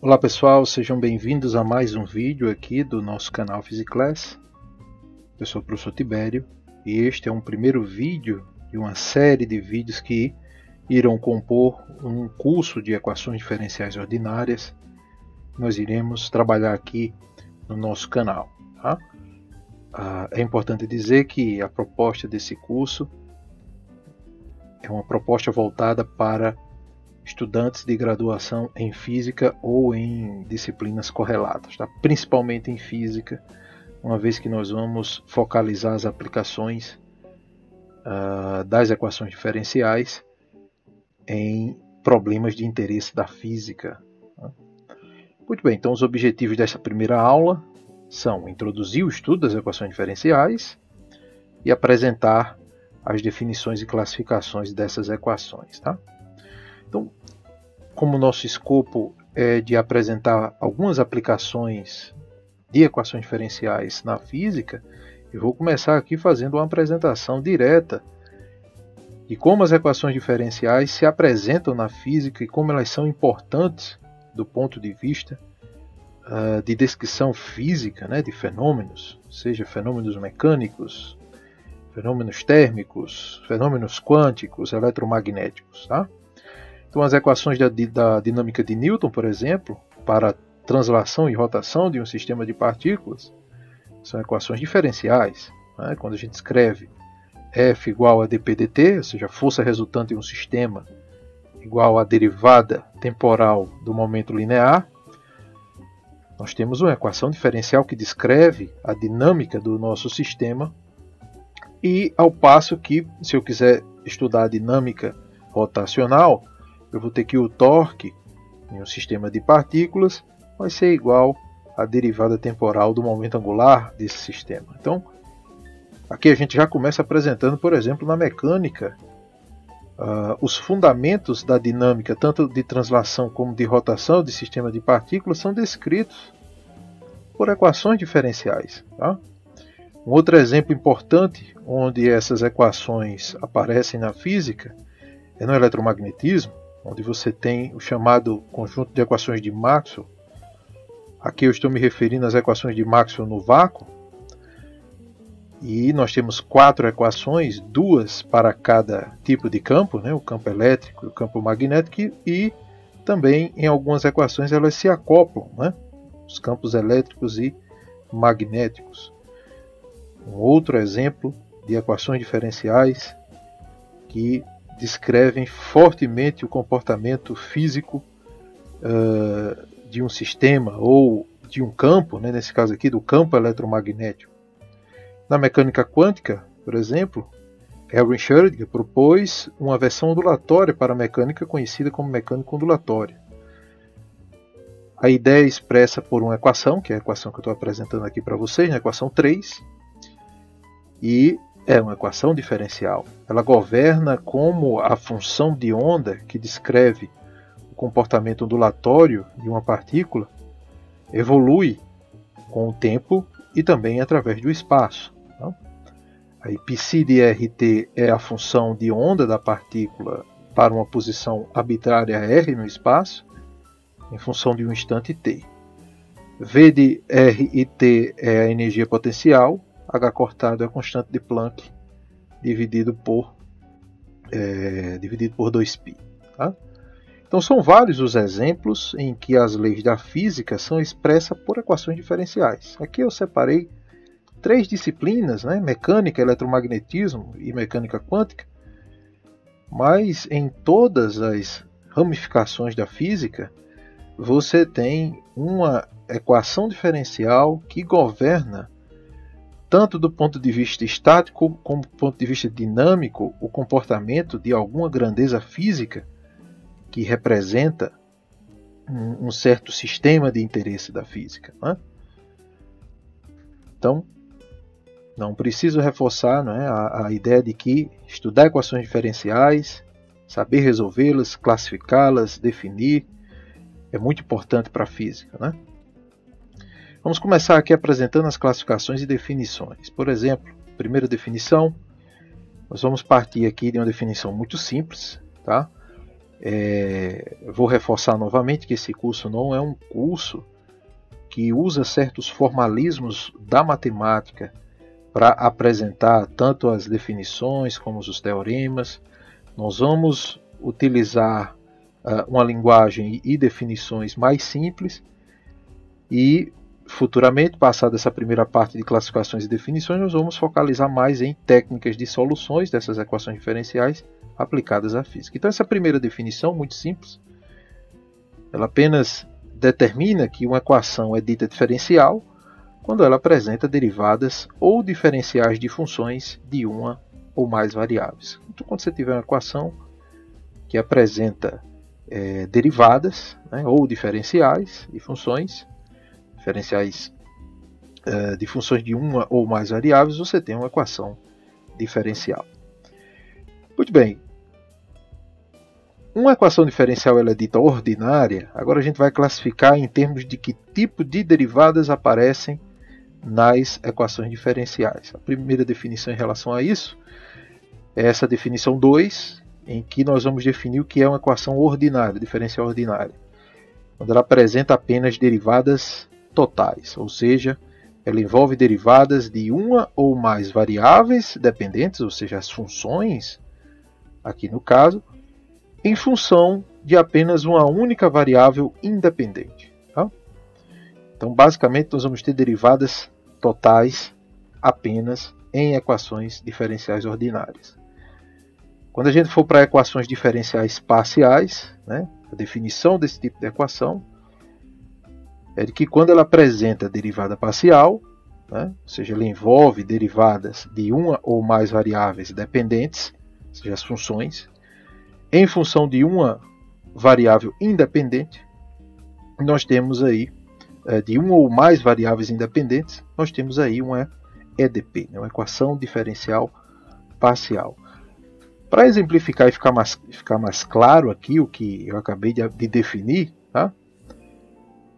Olá pessoal, sejam bem-vindos a mais um vídeo aqui do nosso canal PhysiClass. Eu sou o professor Tibério e este é um primeiro vídeo de uma série de vídeos que irão compor um curso de equações diferenciais ordinárias. Nós iremos trabalhar aqui no nosso canal. Tá? É importante dizer que a proposta desse curso é uma proposta voltada para estudantes de graduação em física ou em disciplinas correlatas, tá? Principalmente em física, uma vez que nós vamos focalizar as aplicações das equações diferenciais em problemas de interesse da física. Tá? Muito bem, então os objetivos dessa primeira aula são introduzir o estudo das equações diferenciais e apresentar as definições e classificações dessas equações. Tá? Então, como o nosso escopo é de apresentar algumas aplicações de equações diferenciais na física, eu vou começar aqui fazendo uma apresentação direta de como as equações diferenciais se apresentam na física e como elas são importantes do ponto de vista de descrição física, né, de fenômenos, seja fenômenos mecânicos, fenômenos térmicos, fenômenos quânticos, eletromagnéticos. Tá? Então, as equações da dinâmica de Newton, por exemplo, para a translação e rotação de um sistema de partículas, são equações diferenciais. Né? Quando a gente escreve F igual a dp dt, ou seja, a força resultante de um sistema igual à derivada temporal do momento linear, nós temos uma equação diferencial que descreve a dinâmica do nosso sistema, e ao passo que, se eu quiser estudar a dinâmica rotacional, eu vou ter que o torque em um sistema de partículas vai ser igual à derivada temporal do momento angular desse sistema. Então, aqui a gente já começa apresentando, por exemplo, na mecânica, os fundamentos da dinâmica, tanto de translação como de rotação de sistema de partículas, são descritos por equações diferenciais. Tá? Um outro exemplo importante onde essas equações aparecem na física é no eletromagnetismo, onde você tem o chamado conjunto de equações de Maxwell. Aqui eu estou me referindo às equações de Maxwell no vácuo. E nós temos 4 equações, 2 para cada tipo de campo, né? O campo elétrico e o campo magnético, e também em algumas equações elas se acoplam, né? Os campos elétricos e magnéticos. Um outro exemplo de equações diferenciais que descrevem fortemente o comportamento físico de um sistema ou de um campo, né? Nesse caso aqui do campo eletromagnético. Na mecânica quântica, por exemplo, Erwin Schrödinger propôs uma versão ondulatória para a mecânica conhecida como mecânica ondulatória. A ideia é expressa por uma equação, que é a equação que eu estou apresentando aqui para vocês, a equação 3, e é uma equação diferencial. Ela governa como a função de onda que descreve o comportamento ondulatório de uma partícula evolui com o tempo e também através do espaço. Tá? Aí π de RT é a função de onda da partícula para uma posição arbitrária R no espaço, em função de um instante t. V de R e T é a energia potencial, H cortado é a constante de Planck, dividido por 2π. Tá? Então são vários os exemplos em que as leis da física são expressas por equações diferenciais. Aqui eu separei 3 disciplinas, né? Mecânica, eletromagnetismo e mecânica quântica, mas em todas as ramificações da física você tem uma equação diferencial que governa tanto do ponto de vista estático como do ponto de vista dinâmico o comportamento de alguma grandeza física que representa um certo sistema de interesse da física. Né? Então, não preciso reforçar, né, a ideia de que estudar equações diferenciais, saber resolvê-las, classificá-las, definir, é muito importante para a física. Né? Vamos começar aqui apresentando as classificações e definições. Por exemplo, primeira definição, nós vamos partir aqui de uma definição muito simples. Tá? Vou reforçar novamente que esse curso não é um curso que usa certos formalismos da matemática para apresentar tanto as definições como os teoremas. Nós vamos utilizar uma linguagem e definições mais simples e futuramente, passada essa primeira parte de classificações e definições, nós vamos focalizar mais em técnicas de soluções dessas equações diferenciais aplicadas à física. Então essa primeira definição, muito simples, ela apenas determina que uma equação é dita diferencial quando ela apresenta derivadas ou diferenciais de funções de uma ou mais variáveis. Então, quando você tiver uma equação que apresenta derivadas, né, ou diferenciais de funções, de funções de uma ou mais variáveis, você tem uma equação diferencial. Muito bem. Uma equação diferencial ela é dita ordinária. Agora a gente vai classificar em termos de que tipo de derivadas aparecem nas equações diferenciais. A primeira definição em relação a isso é essa definição 2, em que nós vamos definir o que é uma equação ordinária, diferencial ordinária. Quando ela apresenta apenas derivadas totais, ou seja, ela envolve derivadas de uma ou mais variáveis dependentes, ou seja, as funções, aqui no caso, em função de apenas uma única variável independente. Tá? Então, basicamente, nós vamos ter derivadas totais apenas em equações diferenciais ordinárias. Quando a gente for para equações diferenciais parciais, né, a definição desse tipo de equação é de que quando ela apresenta derivada parcial, né, ou seja, ela envolve derivadas de uma ou mais variáveis dependentes, ou seja, as funções, em função de uma variável independente, nós temos aí, de uma ou mais variáveis independentes, nós temos aí uma EDP, né, uma equação diferencial parcial. Para exemplificar e ficar mais claro aqui o que eu acabei de definir, tá?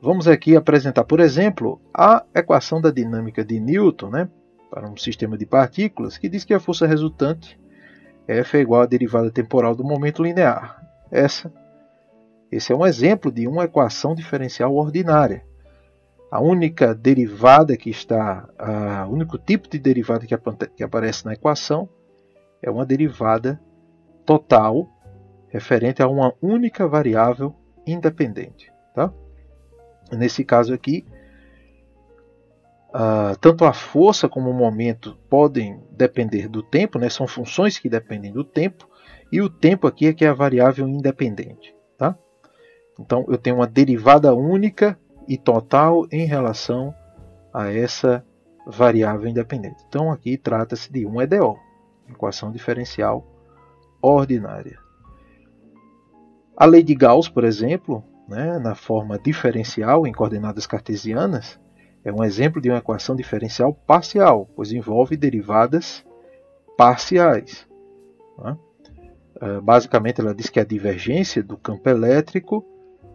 Vamos aqui apresentar, por exemplo, a equação da dinâmica de Newton, né, para um sistema de partículas, que diz que a força resultante F é igual à derivada temporal do momento linear. Esse é um exemplo de uma equação diferencial ordinária. A única derivada o único tipo de derivada que aparece na equação é uma derivada total referente a uma única variável independente. Tá? Nesse caso aqui, tanto a força como o momento podem depender do tempo, né? São funções que dependem do tempo, e o tempo aqui é que é a variável independente. Tá? Então eu tenho uma derivada única e total em relação a essa variável independente. Então aqui trata-se de um EDO, equação diferencial ordinária. A lei de Gauss, por exemplo, né, na forma diferencial em coordenadas cartesianas, é um exemplo de uma equação diferencial parcial, pois envolve derivadas parciais. Né? Basicamente, ela diz que a divergência do campo elétrico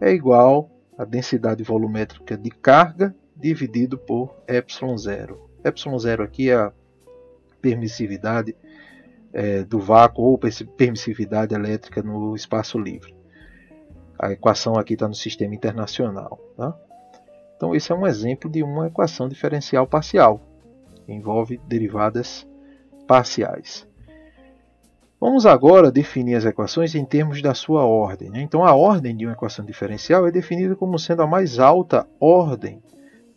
é igual à densidade volumétrica de carga dividido por ε0. ε0 aqui é a permissividade do vácuo ou permissividade elétrica no espaço livre. A equação aqui está no sistema internacional. Tá? Então, esse é um exemplo de uma equação diferencial parcial, que envolve derivadas parciais. Vamos agora definir as equações em termos da sua ordem. Né? Então, a ordem de uma equação diferencial é definida como sendo a mais alta ordem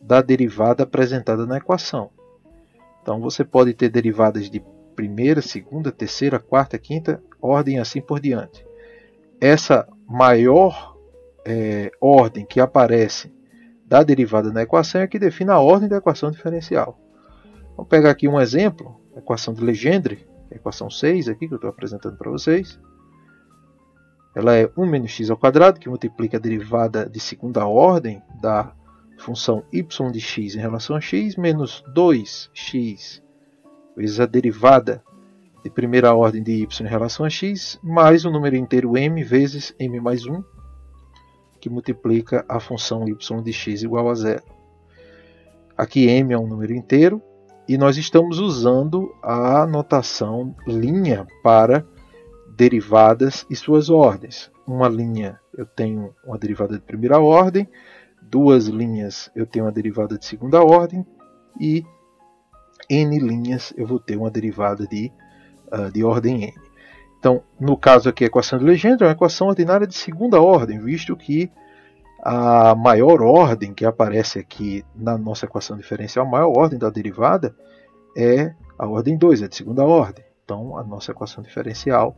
da derivada apresentada na equação. Então, você pode ter derivadas de primeira, segunda, terceira, quarta, quinta, ordem assim por diante. Essa maior ordem que aparece da derivada na equação é que define a ordem da equação diferencial. Vamos pegar aqui um exemplo, a equação de Legendre, a equação 6 aqui que eu estou apresentando para vocês. Ela é 1 menos x ao quadrado, que multiplica a derivada de segunda ordem da função y de x em relação a x, menos 2x vezes a derivada de primeira ordem de y em relação a x, mais o número inteiro m vezes m mais 1, que multiplica a função y de x igual a 0. Aqui m é um número inteiro, e nós estamos usando a notação linha para derivadas e suas ordens. uma linha eu tenho uma derivada de primeira ordem, duas linhas eu tenho uma derivada de segunda ordem e n linhas eu vou ter uma derivada de ordem n. Então, no caso aqui, a equação de Legendre é uma equação ordinária de segunda ordem, visto que a maior ordem que aparece aqui na nossa equação diferencial, a maior ordem da derivada é a ordem 2, é de segunda ordem. Então, a nossa equação diferencial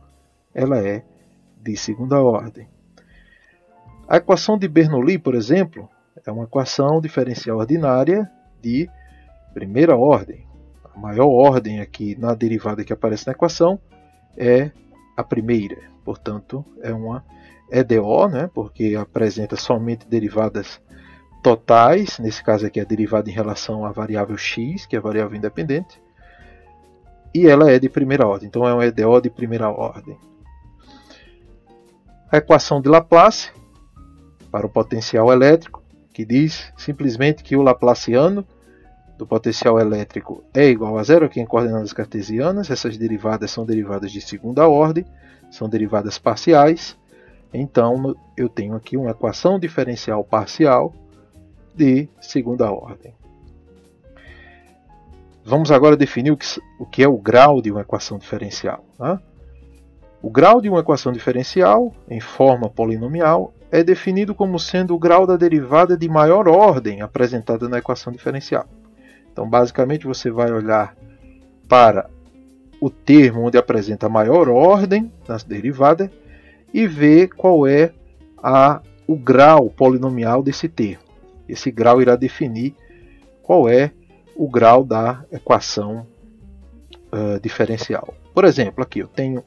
ela é de segunda ordem. A equação de Bernoulli, por exemplo, é uma equação diferencial ordinária de primeira ordem. A maior ordem aqui na derivada que aparece na equação é a primeira. Portanto, é uma EDO, né, porque apresenta somente derivadas totais. Nesse caso aqui, a derivada em relação à variável x, que é a variável independente. E ela é de primeira ordem. Então, é uma EDO de primeira ordem. A equação de Laplace para o potencial elétrico, que diz simplesmente que o laplaciano do potencial elétrico é igual a zero aqui em coordenadas cartesianas. Essas derivadas são derivadas de segunda ordem, são derivadas parciais. Então, eu tenho aqui uma equação diferencial parcial de segunda ordem. Vamos agora definir o que é o grau de uma equação diferencial. Tá? O grau de uma equação diferencial, em forma polinomial, é definido como sendo o grau da derivada de maior ordem apresentada na equação diferencial. Então, basicamente, você vai olhar para o termo onde apresenta a maior ordem na derivada e ver qual é o grau polinomial desse termo. Esse grau irá definir qual é o grau da equação diferencial. Por exemplo, aqui eu tenho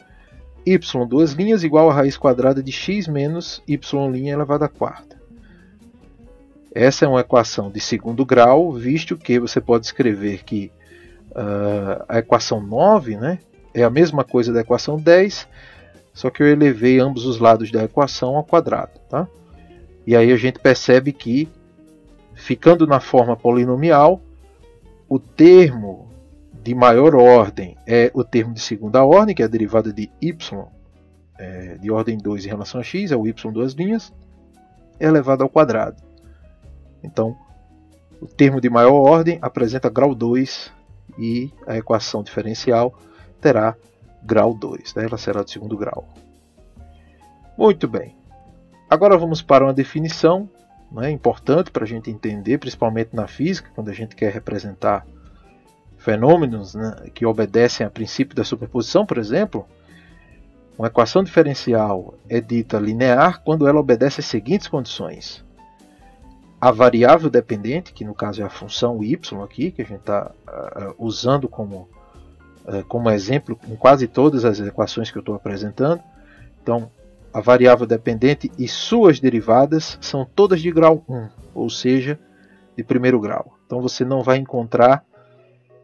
y duas linhas igual a raiz quadrada de x menos y' elevado à quarta. Essa é uma equação de segundo grau, visto que você pode escrever que a equação 9, né, é a mesma coisa da equação 10, só que eu elevei ambos os lados da equação ao quadrado. Tá? E aí a gente percebe que, ficando na forma polinomial, o termo de maior ordem é o termo de segunda ordem, que é a derivada de y de ordem 2 em relação a x, é o y duas linhas, elevado ao quadrado. Então, o termo de maior ordem apresenta grau 2 e a equação diferencial terá grau 2, né? Ela será de segundo grau. Muito bem. Agora vamos para uma definição, né, importante para a gente entender, principalmente na física, quando a gente quer representar fenômenos, né, que obedecem a princípio da superposição, por exemplo. Uma equação diferencial é dita linear quando ela obedece às seguintes condições. A variável dependente, que no caso é a função y aqui, que a gente está usando como exemplo em quase todas as equações que eu estou apresentando. Então, a variável dependente e suas derivadas são todas de grau 1, ou seja, de primeiro grau. Então, você não vai encontrar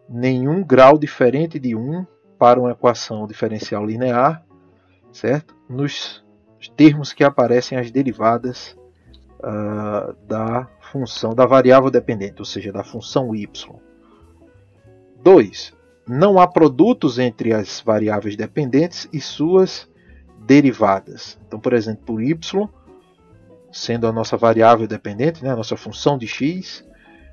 nenhum grau diferente de 1 para uma equação diferencial linear, certo? Nos termos que aparecem as derivadas da função da variável dependente, ou seja, da função y. 2. Não há produtos entre as variáveis dependentes e suas derivadas. Então, por exemplo, por y, sendo a nossa variável dependente, né, a nossa função de x,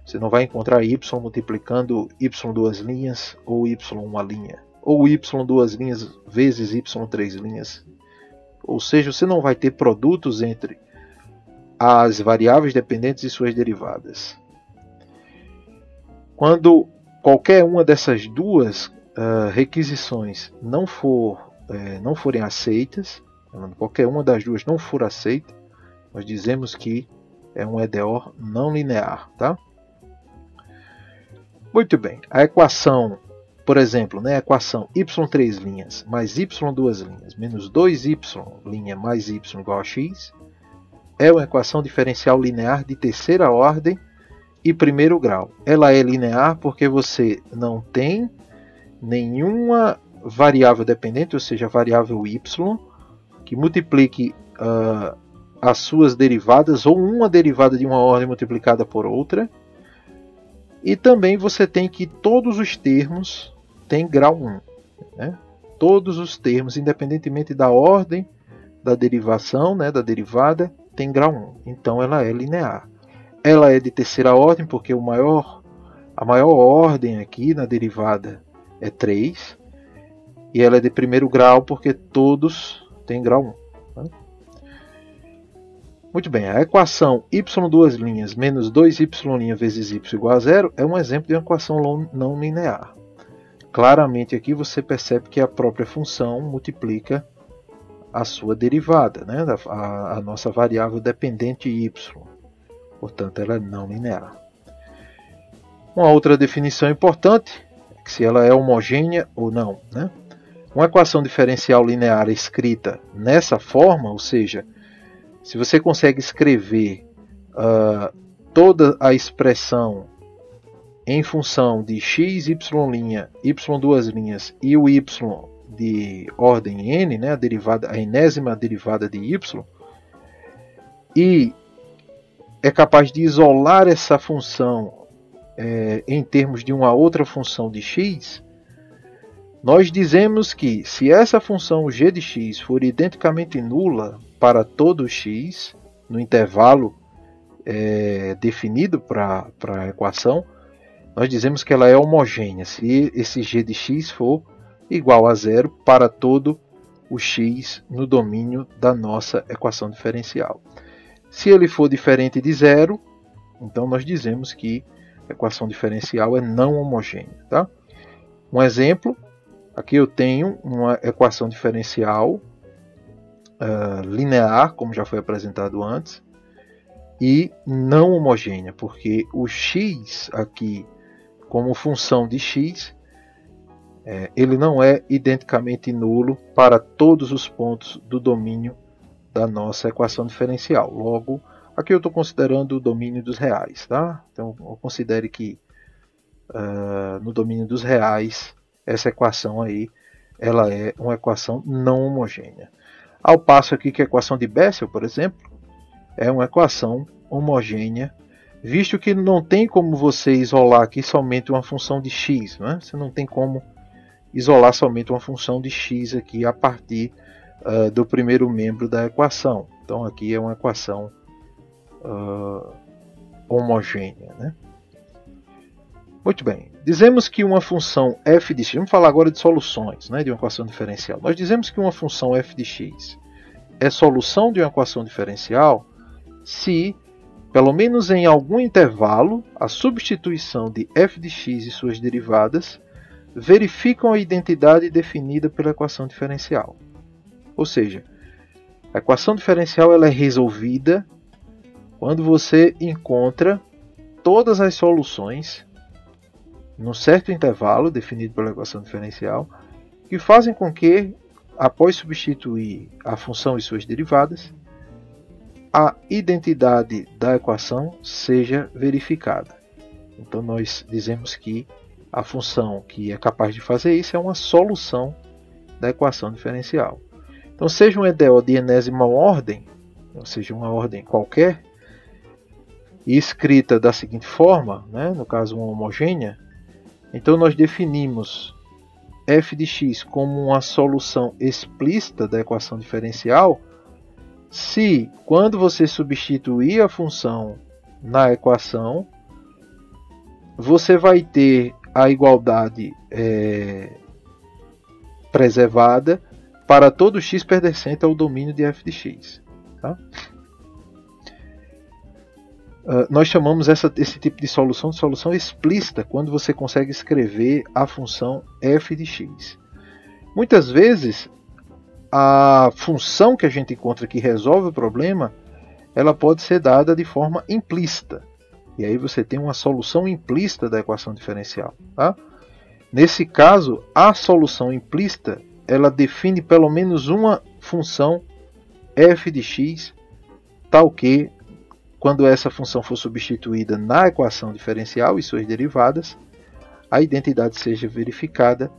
você não vai encontrar y multiplicando y duas linhas ou y uma linha, ou y duas linhas vezes y três linhas. Ou seja, você não vai ter produtos entre as variáveis dependentes e suas derivadas. Quando qualquer uma dessas duas requisições não forem aceitas, qualquer uma das duas não for aceita, nós dizemos que é um EDO não linear. Tá? Muito bem, a equação, por exemplo, né, a equação y três linhas mais y duas linhas menos 2y' mais y igual a x é uma equação diferencial linear de terceira ordem e primeiro grau. Ela é linear porque você não tem nenhuma variável dependente, ou seja, a variável y, que multiplique as suas derivadas ou uma derivada de uma ordem multiplicada por outra. E também você tem que todos os termos têm grau 1. Né? Todos os termos, independentemente da ordem da derivação, né, da derivada, tem grau 1. Então ela é linear. Ela é de terceira ordem porque a maior ordem aqui na derivada é 3. E ela é de primeiro grau porque todos têm grau 1. Né? Muito bem, a equação y2' menos 2y' vezes y igual a 0 é um exemplo de uma equação não linear. Claramente aqui você percebe que a própria função multiplica a sua derivada, né? a nossa variável dependente y. Portanto, ela é não linear. Uma outra definição importante é que se ela é homogênea ou não. Né? Uma equação diferencial linear escrita nessa forma, ou seja, se você consegue escrever toda a expressão em função de x, y', y2' e o y de ordem n, né, a enésima derivada de y, e é capaz de isolar essa função em termos de uma outra função de x, nós dizemos que se essa função g de x for identicamente nula para todo x, no intervalo definido para a equação, nós dizemos que ela é homogênea, se esse g de x for igual a 0 para todo o x no domínio da nossa equação diferencial. Se ele for diferente de 0, então nós dizemos que a equação diferencial é não homogênea. Tá? Um exemplo, aqui eu tenho uma equação diferencial linear, como já foi apresentado antes, e não homogênea, porque o x aqui, como função de x, ele não é identicamente nulo para todos os pontos do domínio da nossa equação diferencial. Logo, aqui eu estou considerando o domínio dos reais. Tá? Então, considere que no domínio dos reais, essa equação aí, ela é uma equação não homogênea. Ao passo aqui que a equação de Bessel, por exemplo, é uma equação homogênea, visto que não tem como você isolar aqui somente uma função de x. Né? Você não tem como isolar somente uma função de x aqui a partir do primeiro membro da equação. Então aqui é uma equação homogênea. Né? Muito bem, dizemos que uma função f de x, vamos falar agora de soluções, né, de uma equação diferencial. Nós dizemos que uma função f de x é solução de uma equação diferencial se, pelo menos em algum intervalo, a substituição de f de x e suas derivadas verificam a identidade definida pela equação diferencial. Ou seja, a equação diferencial ela é resolvida quando você encontra todas as soluções num certo intervalo definido pela equação diferencial que fazem com que, após substituir a função e suas derivadas, a identidade da equação seja verificada. Então nós dizemos que a função que é capaz de fazer isso é uma solução da equação diferencial. Então, seja um EDO de enésima ordem, ou seja, uma ordem qualquer, e escrita da seguinte forma, né, no caso uma homogênea, então nós definimos f de x como uma solução explícita da equação diferencial se, quando você substituir a função na equação, você vai ter a igualdade preservada para todo x pertencente ao domínio de f de x. Tá? Nós chamamos esse tipo de solução explícita quando você consegue escrever a função f de x. Muitas vezes, a função que a gente encontra que resolve o problema, ela pode ser dada de forma implícita. E aí você tem uma solução implícita da equação diferencial. Tá? Nesse caso, a solução implícita ela define pelo menos uma função f de x, tal que, quando essa função for substituída na equação diferencial e suas derivadas, a identidade seja verificada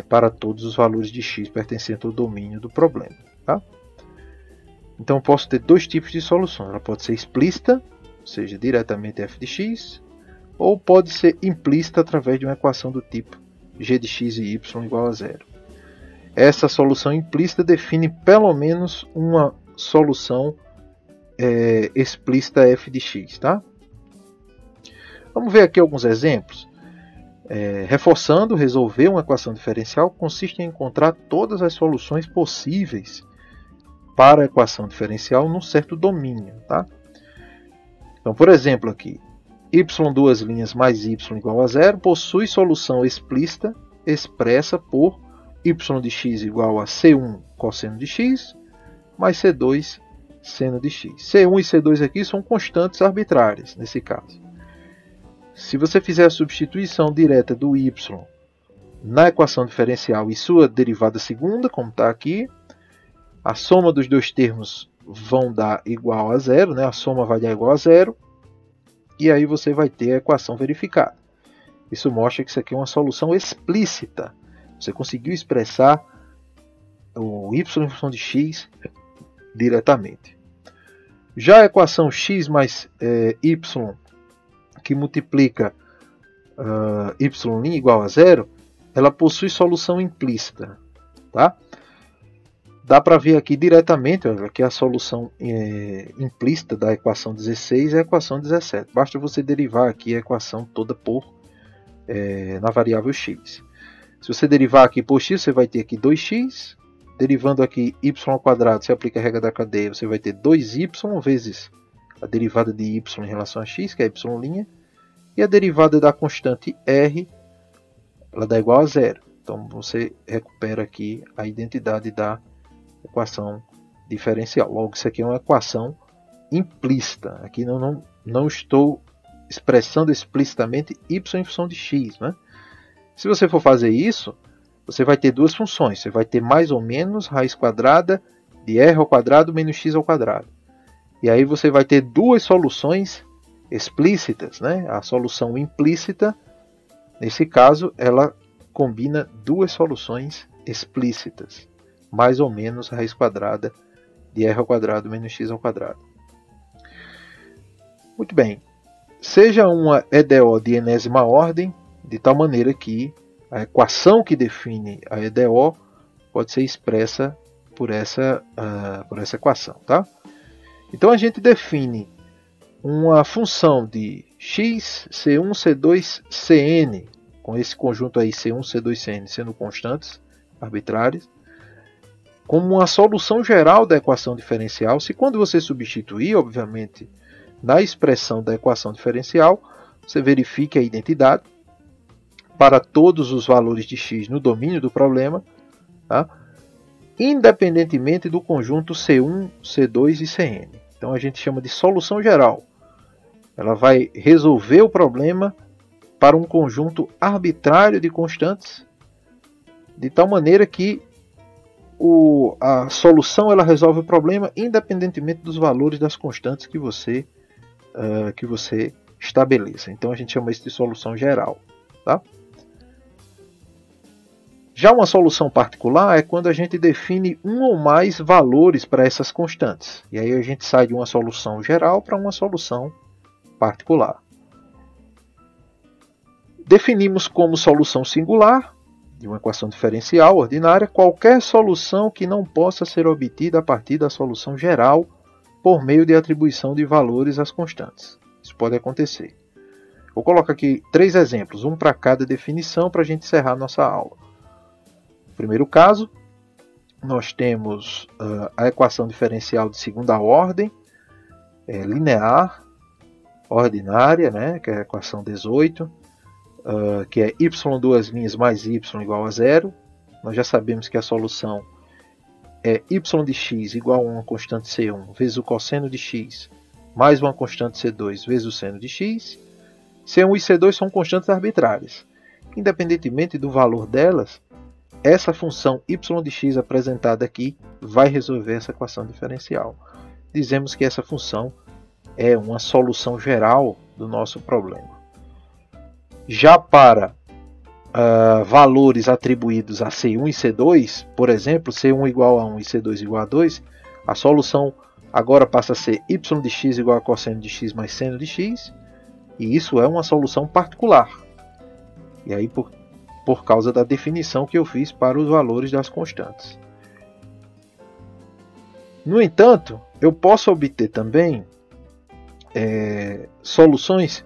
para todos os valores de x pertencentes ao domínio do problema. Tá? Então, posso ter dois tipos de solução. Ela pode ser explícita, ou seja, diretamente f de x, ou pode ser implícita através de uma equação do tipo g de x e y igual a 0. essa solução implícita define pelo menos uma solução explícita f de x, tá? Vamos ver aqui alguns exemplos. Reforçando, resolver uma equação diferencial consiste em encontrar todas as soluções possíveis para a equação diferencial num certo domínio, tá? Então, por exemplo, aqui, y duas linhas mais y igual a zero possui solução explícita expressa por y de x igual a c1 cosseno de x mais c2 seno de x. C1 e C2 aqui são constantes arbitrárias, nesse caso. Se você fizer a substituição direta do y na equação diferencial e sua derivada segunda, como está aqui, a soma dos dois termos vão dar igual a zero, né? A soma vai dar igual a zero, e aí você vai ter a equação verificada. Isso mostra que isso aqui é uma solução explícita. Você conseguiu expressar o y em função de x diretamente. Já a equação x mais y, que multiplica y' igual a zero, ela possui solução implícita. Tá? Dá para ver aqui diretamente, olha, que a solução implícita da equação 16 é a equação 17. Basta você derivar aqui a equação toda na variável x. Se você derivar aqui por x, você vai ter aqui 2x. Derivando aqui y ao quadrado, você aplica a regra da cadeia, você vai ter 2y vezes a derivada de y em relação a x, que é y', e a derivada da constante r, ela dá igual a zero. Então você recupera aqui a identidade da equação diferencial. Logo, isso aqui é uma equação implícita. Aqui não estou expressando explicitamente y em função de x, né? Se você for fazer isso, você vai ter duas funções. Você vai ter mais ou menos raiz quadrada de r ao quadrado menos x ao quadrado. E aí você vai ter duas soluções explícitas, né? A solução implícita, nesse caso, ela combina duas soluções explícitas. Mais ou menos raiz quadrada de r ao quadrado menos x ao quadrado. Muito bem. Seja uma EDO de enésima ordem, de tal maneira que a equação que define a EDO pode ser expressa por essa equação. Tá? Então a gente define uma função de x, c1, c2, cn, com esse conjunto aí c1, c2, cn sendo constantes arbitrárias, como uma solução geral da equação diferencial. Se quando você substituir, obviamente, na expressão da equação diferencial, você verifique a identidade para todos os valores de x no domínio do problema, tá? Independentemente do conjunto C1, C2 e Cn. Então a gente chama de solução geral. Ela vai resolver o problema para um conjunto arbitrário de constantes, de tal maneira que a solução ela resolve o problema independentemente dos valores das constantes que você estabeleça. Então a gente chama isso de solução geral. Tá? Já uma solução particular é quando a gente define um ou mais valores para essas constantes. E aí a gente sai de uma solução geral para uma solução particular. Definimos como solução singular de uma equação diferencial ordinária qualquer solução que não possa ser obtida a partir da solução geral por meio de atribuição de valores às constantes. Isso pode acontecer. Vou colocar aqui 3 exemplos, um para cada definição para a gente encerrar nossa aula. No primeiro caso, nós temos a equação diferencial de segunda ordem, linear, ordinária, né, que é a equação 18, que é y duas linhas mais y igual a zero. Nós já sabemos que a solução é y de x igual a uma constante c1 vezes o cosseno de x mais uma constante c2 vezes o seno de x. C1 e C2 são constantes arbitrárias. Independentemente do valor delas, essa função y de x apresentada aqui vai resolver essa equação diferencial. Dizemos que essa função é uma solução geral do nosso problema. Já para valores atribuídos a C1 e C2, por exemplo, C1 igual a 1 e C2 igual a 2, a solução agora passa a ser y de x igual a cosseno de x mais seno de x, e isso é uma solução particular. E aí, por causa da definição que eu fiz para os valores das constantes. No entanto, eu posso obter também soluções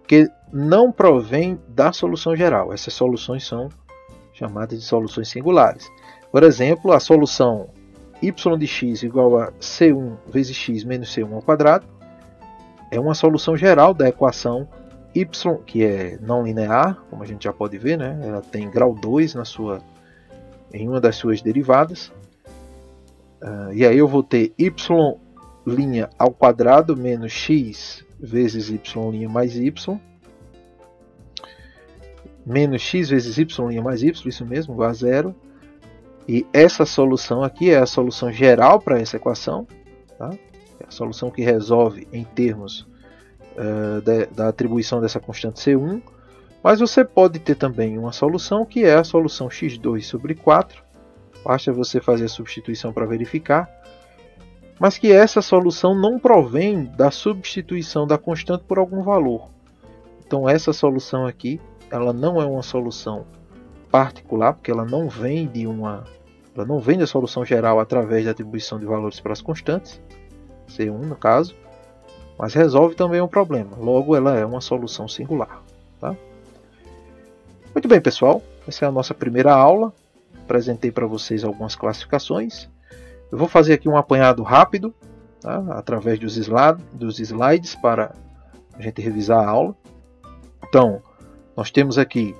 que não provêm da solução geral. Essas soluções são chamadas de soluções singulares. Por exemplo, a solução y de x igual a c1 vezes x menos c1 ao quadrado é uma solução geral da equação y, que é não linear, como a gente já pode ver, né? Ela tem grau 2 em uma das suas derivadas. E aí eu vou ter y' ao quadrado menos x vezes y' mais y, menos x vezes y' mais y, isso mesmo, igual a zero. E essa solução aqui é a solução geral para essa equação, tá? É a solução que resolve em termos da atribuição dessa constante C1. Mas você pode ter também uma solução que é a solução x2 sobre 4. Basta você fazer a substituição para verificar. Mas que essa solução não provém da substituição da constante por algum valor. Então essa solução aqui, ela não é uma solução particular, porque ela não vem da solução geral através da atribuição de valores para as constantes, C1 no caso, mas resolve também um problema. Logo, ela é uma solução singular. Tá? Muito bem, pessoal. Essa é a nossa primeira aula. Apresentei para vocês algumas classificações. Eu vou fazer aqui um apanhado rápido, tá? Através dos slides para a gente revisar a aula. Então, nós temos aqui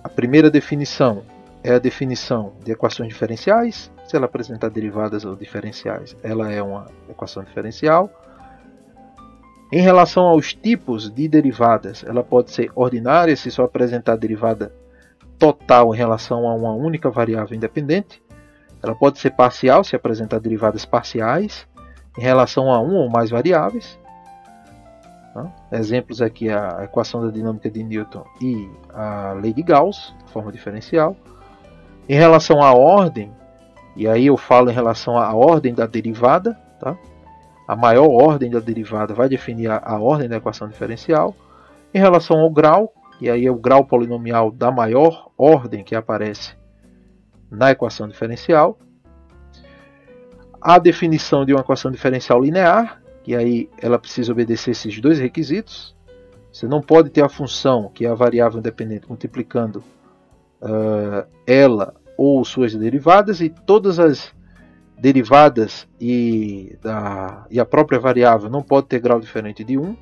a primeira definição, é a definição de equações diferenciais. Se ela apresentar derivadas ou diferenciais, ela é uma equação diferencial. Em relação aos tipos de derivadas, ela pode ser ordinária se só apresentar derivada total em relação a uma única variável independente. Ela pode ser parcial se apresentar derivadas parciais em relação a uma ou mais variáveis. Exemplos aqui, a equação da dinâmica de Newton e a lei de Gauss, de forma diferencial. Em relação à ordem, e aí eu falo em relação à ordem da derivada, tá? A maior ordem da derivada vai definir a ordem da equação diferencial. Em relação ao grau, e aí é o grau polinomial da maior ordem que aparece na equação diferencial. A definição de uma equação diferencial linear, que aí ela precisa obedecer esses dois requisitos. Você não pode ter a função, que é a variável independente, multiplicando ela ou suas derivadas, e todas as derivadas e a própria variável não pode ter grau diferente de 1.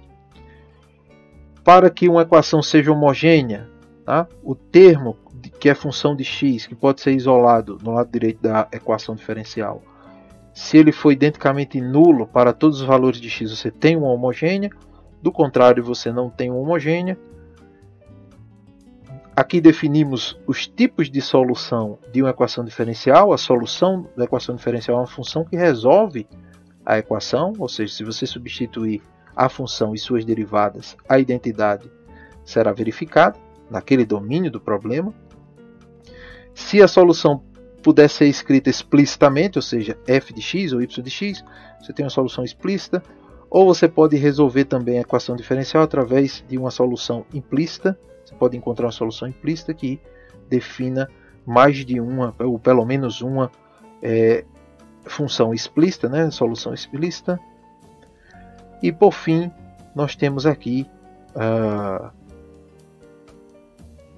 Para que uma equação seja homogênea, tá? O termo que é função de x, que pode ser isolado no lado direito da equação diferencial, se ele for identicamente nulo para todos os valores de x, você tem uma homogênea. Do contrário, você não tem uma homogênea. Aqui definimos os tipos de solução de uma equação diferencial. A solução da equação diferencial é uma função que resolve a equação, ou seja, se você substituir a função e suas derivadas, a identidade será verificada naquele domínio do problema. Se a solução puder ser escrita explicitamente, ou seja, f de x ou y de x, você tem uma solução explícita. Ou você pode resolver também a equação diferencial através de uma solução implícita. Você pode encontrar uma solução implícita que defina mais de uma, ou pelo menos uma função explícita, né? Solução explícita. E por fim, nós temos aqui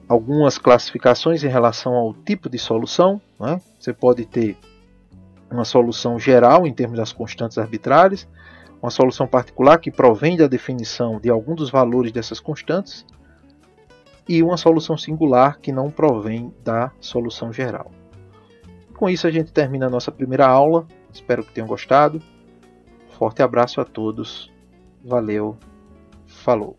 algumas classificações em relação ao tipo de solução, né? Você pode ter uma solução geral em termos das constantes arbitrárias, uma solução particular que provém da definição de algum dos valores dessas constantes, e uma solução singular que não provém da solução geral. Com isso a gente termina a nossa primeira aula. Espero que tenham gostado. Forte abraço a todos. Valeu. Falou.